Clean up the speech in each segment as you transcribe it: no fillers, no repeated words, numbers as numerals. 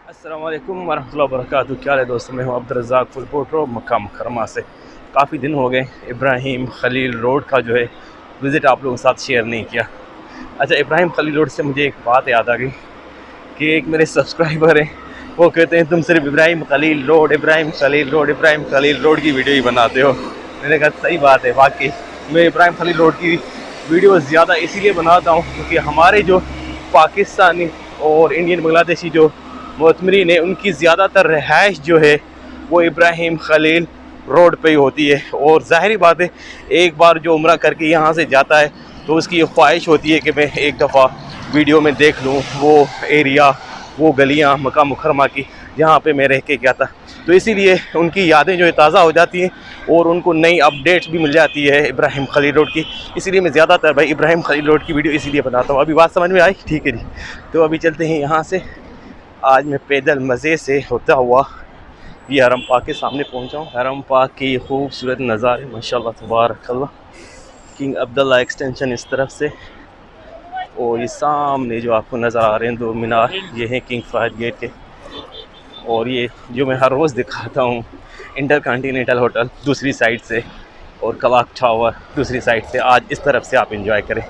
अस्सलाम वालेकुम वरहमतुल्लाहि वबरकातुहू। क्या है दोस्तों, मैं हूँ अब्दुर्रज़ाक फुलपोट्रो मक्का मुकर्रमा से। काफ़ी दिन हो गए इब्राहिम खलील रोड का जो है विज़िट आप लोगों के साथ शेयर नहीं किया। अच्छा, इब्राहिम खलील रोड से मुझे एक बात याद आ गई कि एक मेरे सब्सक्राइबर हैं, वो कहते हैं तुम सिर्फ Ibrahim Khalil road, Ibrahim Khalil road, Ibrahim Khalil road की वीडियो ही बनाते हो। मैंने कहा सही बात है, वाकई मैं इब्राहिम खलील रोड की वीडियो ज़्यादा इसीलिए बनाता हूँ क्योंकि हमारे जो पाकिस्तानी और इंडियन बांग्लादेशी जो मोतमरीन है उनकी ज़्यादातर रहाइश जो है वो इब्राहिम खलील रोड पे ही होती है। और ज़ाहिर बात है, एक बार जो उम्रा करके यहाँ से जाता है तो उसकी ये ख्वाहिश होती है कि मैं एक दफ़ा वीडियो में देख लूँ वो एरिया, वो गलियाँ मक्का मुकर्रमा की जहाँ पे मैं रह के गया था। तो इसीलिए उनकी यादें जो है ताज़ा हो जाती हैं और उनको नई अपडेट्स भी मिल जाती है इब्राहिम खलील रोड की। इसीलिए मैं ज़्यादातर भाई इब्राहिम खलील रोड की वीडियो इसीलिए बनाता हूँ। अभी बात समझ में आई? ठीक है जी। तो अभी चलते हैं यहाँ से। आज मैं पैदल मज़े से होता हुआ ये हरम पाक के सामने पहुँचा हूँ। हरम पाक की खूबसूरत नज़ारे माशाल्लाह तबारकल्लाह। किंग अब्दुल्ला एक्सटेंशन इस तरफ से, और ये सामने जो आपको नज़र आ रहे हैं दो मीनार, ये हैं किंग फहद गेट के। और ये जो मैं हर रोज़ दिखाता हूँ इंटर कॉन्टीनेंटल होटल दूसरी साइड से, और कवाक टावर दूसरी साइड से। आज इस तरफ से आप इंजॉय करें।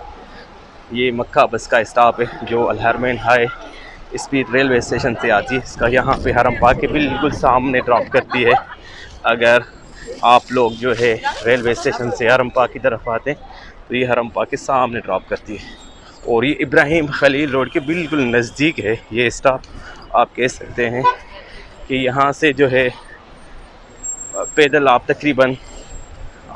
ये मक्का बस का स्टॉप है जो अल हरमैन हाई स्पीड रेलवे स्टेशन से आती है। इसका यहाँ पे हरम पाक के बिल्कुल सामने ड्रॉप करती है। अगर आप लोग जो है रेलवे स्टेशन से हरम पाक की तरफ आते हैं तो ये हरम पाक के सामने ड्रॉप करती है। और ये इब्राहिम खलील रोड के बिल्कुल नज़दीक है ये स्टॉप। आप कह सकते हैं कि यहाँ से जो है पैदल आप तकरीबन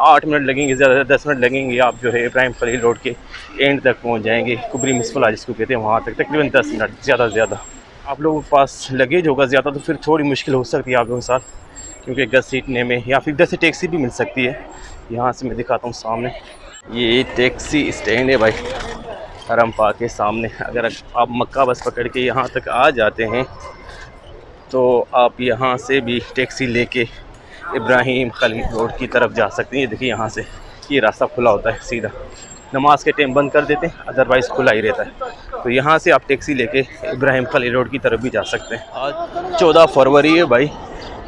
8 मिनट लगेंगे, ज़्यादा 10 मिनट लगेंगे, आप जो है इब्राहिम खलील रोड के एंड तक पहुँच जाएंगे। कुबरी मिसफला जिसको कहते हैं वहाँ तक तकरीबन 10 मिनट ज़्यादा से ज़्यादा। आप लोगों के पास लगेज होगा ज़्यादा तो फिर थोड़ी मुश्किल हो सकती है आप लोगों के साथ, क्योंकि गस सीटने में, या फिर इधर से टैक्सी भी मिल सकती है। यहाँ से मैं दिखाता हूँ सामने, ये टैक्सी स्टैंड है भाई हरम पाक के सामने। अगर आप मक्का बस पकड़ के यहाँ तक आ जाते हैं तो आप यहाँ से भी टैक्सी लेके इब्राहिम खलील रोड की तरफ जा सकते हैं। ये देखिए यहाँ से ये रास्ता खुला होता है सीधा, नमाज के टाइम बंद कर देते हैं, अदरवाइज़ खुला ही रहता है। तो यहाँ से आप टैक्सी लेके इब्राहिम खलील रोड की तरफ भी जा सकते हैं। आज 14 फरवरी है भाई,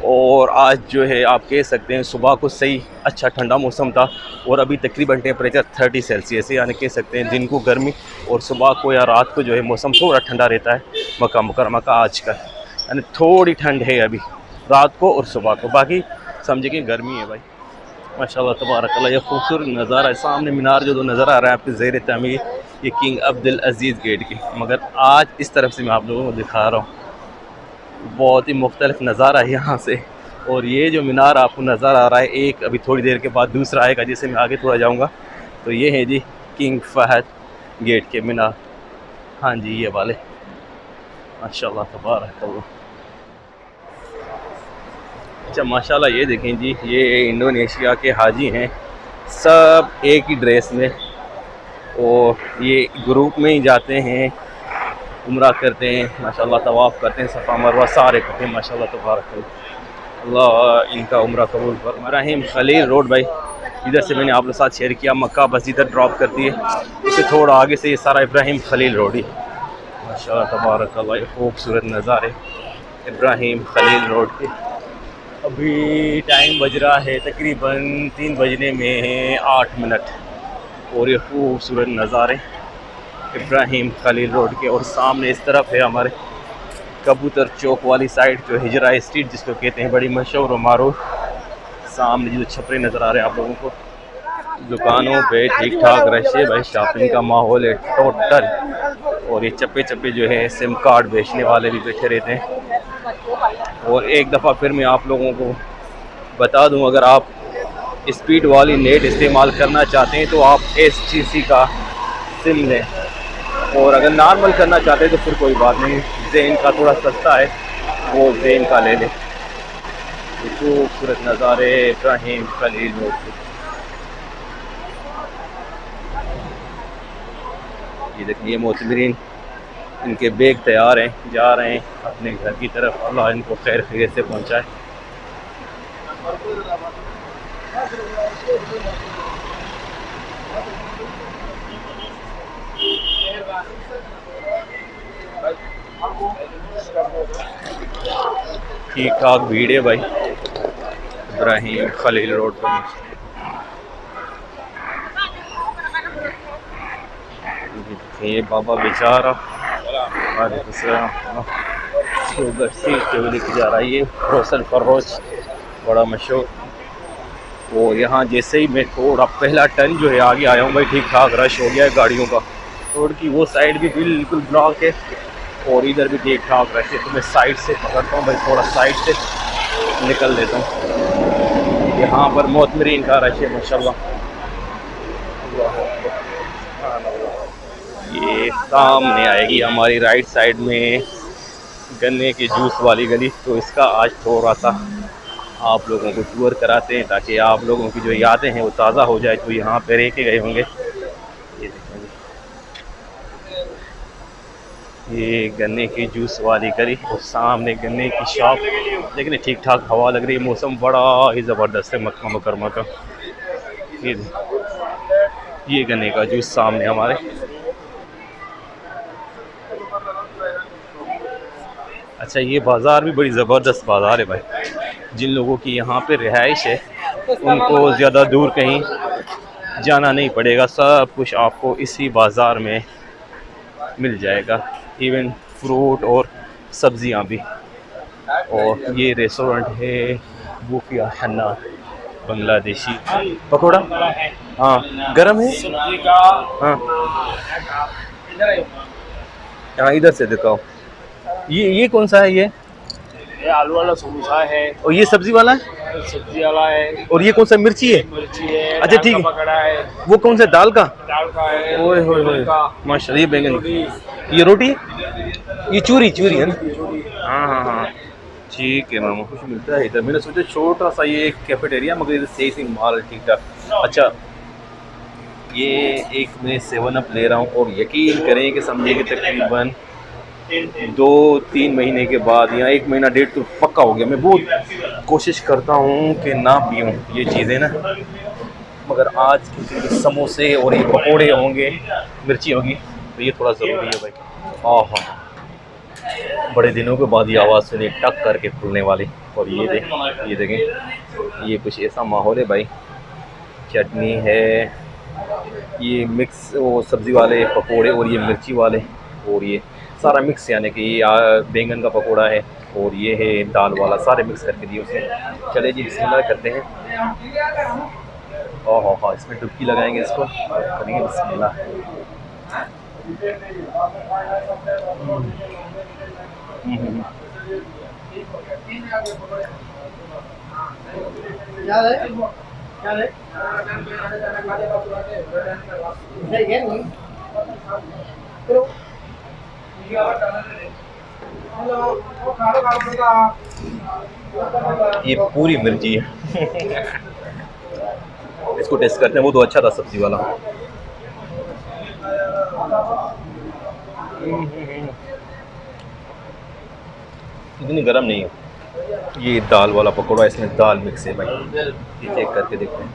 और आज जो है आप कह सकते हैं सुबह को सही अच्छा ठंडा मौसम था, और अभी तकरीबन टेम्परेचर 30 सेल्सियस है, यानी कह सकते हैं दिन को गर्मी और सुबह को या रात को जो है मौसम थोड़ा ठंडा रहता है मक्का मुकर्रमा का आज का। यानी थोड़ी ठंड है अभी रात को और सुबह को, बाकी समझे कि गर्मी है भाई माशाल्लाह तबारकल्लाह। ये खूबसूरत नज़ारा है। सामने मीनार जो दो नज़र आ रहा है आपके ज़ेर तमीर, ये किंग अब्दुल अजीज़ गेट की, मगर आज इस तरफ से मैं आप लोगों को दिखा रहा हूँ। बहुत ही मुख्तलिफ नज़ारा है यहाँ से। और ये जो मीनार आपको नज़र आ रहा है, एक अभी थोड़ी देर के बाद दूसरा आएगा जिसे मैं आगे थोड़ा जाऊँगा। तो ये है जी किंग फहद गेट के मीनार। हाँ जी, ये वाले माशाल्लाह तबारकल्लाह। अच्छा माशाल्लाह, ये देखें जी, ये इंडोनेशिया के हाजी हैं, सब एक ही ड्रेस में, और ये ग्रुप में ही जाते हैं, उम्रा करते हैं माशाल्लाह, तवाफ़ करते हैं, सफ़ा मरवा सारे करते हैं माशाल्लाह तबारकल्लाह। अल्लाह इनका उम्रा कबूल कर। इब्राहिम खलील रोड भाई, इधर से मैंने आप लोग साथ शेयर किया, मक्का बस इधर ड्रॉप करती है, उससे थोड़ा आगे से ये सारा इब्राहिम खलील रोड ही माशाल्लाह तबारकल्लाह। ये खूबसूरत नज़ारे इब्राहिम खलील रोड के। अभी टाइम बज रहा है तकरीबन 3 बजने में 8 मिनट, और ये खूबसूरत नज़ारे इब्राहिम खलील रोड के। और सामने इस तरफ है हमारे कबूतर चौक वाली साइड, जो हिजरा स्ट्रीट जिसको कहते हैं, बड़ी मशहूर और मारूफ। सामने जो छपरे नज़र आ रहे हैं आप लोगों को, दुकानों पे ठीक ठाक रश है भाई, शॉपिंग का माहौल है टोटल। और ये चप्पे चप्पे जो है सिम कार्ड बेचने वाले भी बैठे रहते हैं। और एक दफ़ा फिर मैं आप लोगों को बता दूं, अगर आप स्पीड वाली नेट इस्तेमाल करना चाहते हैं तो आप STC का सिम लें, और अगर नॉर्मल करना चाहते हैं तो फिर कोई बात नहीं, ज़ेन का थोड़ा सस्ता है, वो ज़ेन का ले लें। खूबसूरत नज़ारे इब्राहिम खलील रोड के। ये देखिए मोतमरीन, इनके बैग तैयार हैं, जा रहे हैं अपने घर की तरफ। अल्लाह इनको खैर खैरियत से पहुंचाए। ठीक ठाक भीड़ है भाई इब्राहिम खलील रोड पर। ये बाबा बेचारा शुगर सीट के लेके जा रहा है। ये रोशन फरोज बड़ा मशहूर। और यहाँ जैसे ही मैं थोड़ा पहला टर्न जो है आगे आया हूँ भाई, ठीक ठाक रश हो गया है गाड़ियों का। रोड की वो साइड भी बिल्कुल ब्लॉक है और इधर भी ठीक ठाक रश है। तो मैं साइड से पकड़ता हूँ भाई, थोड़ा साइड से निकल लेता हूँ। यहाँ पर मोतमरीन का रश है माशाल्लाह। ये सामने आएगी हमारी राइट साइड में गन्ने के जूस वाली गली। तो इसका आज थोड़ा सा आप लोगों को टूर कराते हैं ताकि आप लोगों की जो यादें हैं वो ताज़ा हो जाए। तो यहाँ पे रह के गए होंगे। ये देखेंगे, ये गन्ने की जूस वाली गली और सामने गन्ने की शॉप। लेकिन ठीक ठाक हवा लग रही है, मौसम बड़ा ही ज़बरदस्त है मक्का मुकरमा का। ये गन्ने का जूस सामने हमारे। अच्छा, ये बाज़ार भी बड़ी ज़बरदस्त बाज़ार है भाई। जिन लोगों की यहाँ पे रिहाइश है उनको ज़्यादा दूर कहीं जाना नहीं पड़ेगा, सब कुछ आपको इसी बाज़ार में मिल जाएगा। इवन फ्रूट और सब्जियाँ भी। और ये रेस्टोरेंट है बूफिया हन्ना बांग्लादेशी पकौड़ा। हाँ गरम है। हाँ हाँ, इधर से दिखाओ। ये कौन सा है? ये आलू वाला समोसा है और ये सब्जी वाला है? सब्जी वाला है। और ये कौन सा मिर्ची है? मिर्ची है। अच्छा ठीक है। पकड़ा है वो कौन सा दाल का? दाल का है। ओए होए होए माशाल्लाह। ये बैंगन, ये रोटी, ये चूरी है ना? हाँ हाँ हाँ ठीक है मामा। कुछ मिलता है इधर। मैंने सोचा छोटा सा ये कैफेटेरिया, मगर इधर सही से माल ठीक ठाक। अच्छा, ये एक मैं 7 अप ले रहा हूँ और यकीन करें कि समझिए कि तकरीबन 2-3 महीने के बाद या 1 महीना डेढ़ तो पक्का हो गया। मैं बहुत कोशिश करता हूँ कि ना पीऊँ ये चीज़ें ना, मगर आज क्योंकि समोसे और ये पकोड़े होंगे, मिर्ची होगी, तो ये थोड़ा ज़रूरी है भाई। आहा, बड़े दिनों के बाद ये आवाज़ सुनी टक करके खुलने वाली। और ये देखें, ये कुछ ऐसा माहौल है भाई। चटनी है, ये मिक्स वो सब्ज़ी वाले पकोड़े और ये मिर्ची वाले और ये सारा मिक्स, यानी कि ये बैंगन का पकोड़ा है और ये है दाल वाला, सारे मिक्स करके दिए उसने। चले जी बिस्मिल्लाह करते हैं। ओह हाँ, इसमें डुबकी लगाएंगे इसको, करेंगे बिस्मिल्लाह। ये पूरी मिर्ची है। इसको टेस्ट करते हैं। वो तो अच्छा था सब्जी वाला। इतनी गर्म नहीं है। ये दाल वाला पकौड़ा, इसमें दाल मिक्स है भाई। ये चेक करके देखते हैं।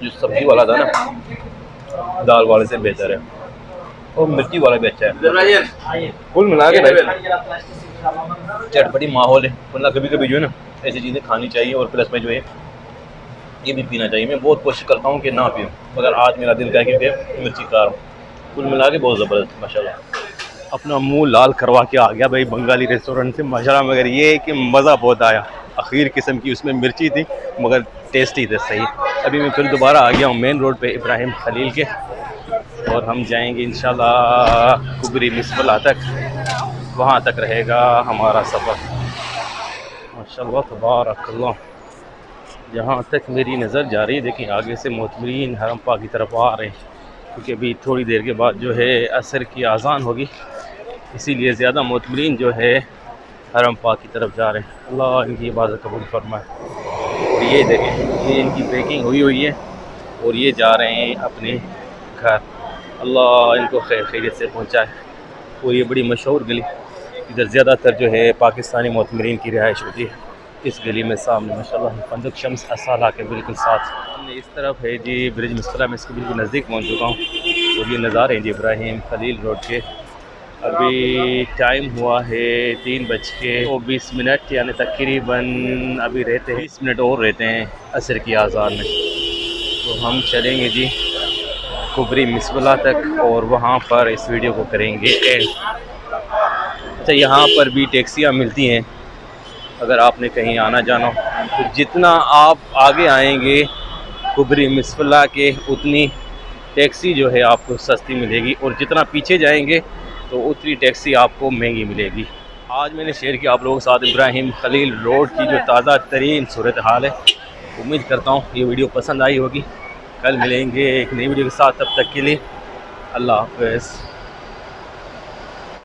जो सब्जी वाला था ना, दाल वाले से बेहतर है और मिर्ची वाला भी अच्छा है। कुल मिला के भाई चटपटी माहौल है। वरना कभी कभी जो है ना ऐसी चीज़ें खानी चाहिए और प्लस में जो है ये भी पीना चाहिए। मैं बहुत कोशिश करता हूँ कि ना पीऊँ, मगर आज मेरा दिल कह कि मिर्ची खा रहा हूँ। कुल मिला के बहुत ज़बरदस्त माशाल्लाह। अपना मुंह लाल करवा के आ गया भाई बंगाली रेस्टोरेंट से माशाल्लाह। मगर ये है कि मज़ा बहुत आया। आखिर किस्म की उसमें मिर्ची थी मगर टेस्टी थे सही। अभी मैं फिर दोबारा आ गया हूँ मेन रोड पे इब्राहिम खलील के, और हम जाएंगे इंशाल्लाह कुबरी मिसबला तक। वहाँ तक रहेगा हमारा सफ़र माशाल्लाह तबारकल्लाह। जहाँ तक मेरी नज़र जा रही है, देखिए आगे से मोतमरीन हरम पाक की तरफ आ रहे हैं, क्योंकि अभी थोड़ी देर के बाद जो है असर की आज़ान होगी, इसीलिए ज़्यादा मोतमरीन जो है हरम पाक की तरफ जा रहे हैं। अल्लाह इनकी इबादत कबूल फरमाए। और ये देखें, ये इनकी पैकिंग हुई है और ये जा रहे हैं अपने घर। अल्लाह इनको खैर खैरियत से पहुँचाए। और ये बड़ी मशहूर गली, इधर ज़्यादातर जो है पाकिस्तानी मोतमरीन की रिहाइश होती है। इस गली में सामने माशाल्लाह फंदक शम्स असाला के बिल्कुल साथ हमने इस तरफ है जी ब्रिज मुस्करा में इसके बिल्कुल नज़दीक पहुंच चुका हूँ। और ये नज़ारे हैं जी इब्राहिम खलील रोड के। अभी टाइम हुआ है 3:20 यानी तकरीबन अभी रहते हैं 20 मिनट और रहते हैं असर की आज़ान में। तो हम चलेंगे जी कुबरी मिसबला तक और वहाँ पर इस वीडियो को करेंगे एंड। अच्छा, यहाँ पर भी टैक्सियाँ मिलती हैं अगर आपने कहीं आना जाना हो। तो जितना आप आगे आएंगे कुबरी मिसबला के उतनी टैक्सी जो है आपको सस्ती मिलेगी और जितना पीछे जाएंगे तो उतनी टैक्सी आपको महंगी मिलेगी। आज मैंने शेयर किया आप लोगों के साथ इब्राहिम खलील रोड की जो ताज़ा तरीन सूरत हाल है। उम्मीद करता हूँ ये वीडियो पसंद आई होगी। कल मिलेंगे एक नई वीडियो के साथ, तब तक के लिए अल्लाह हाफ़िज़।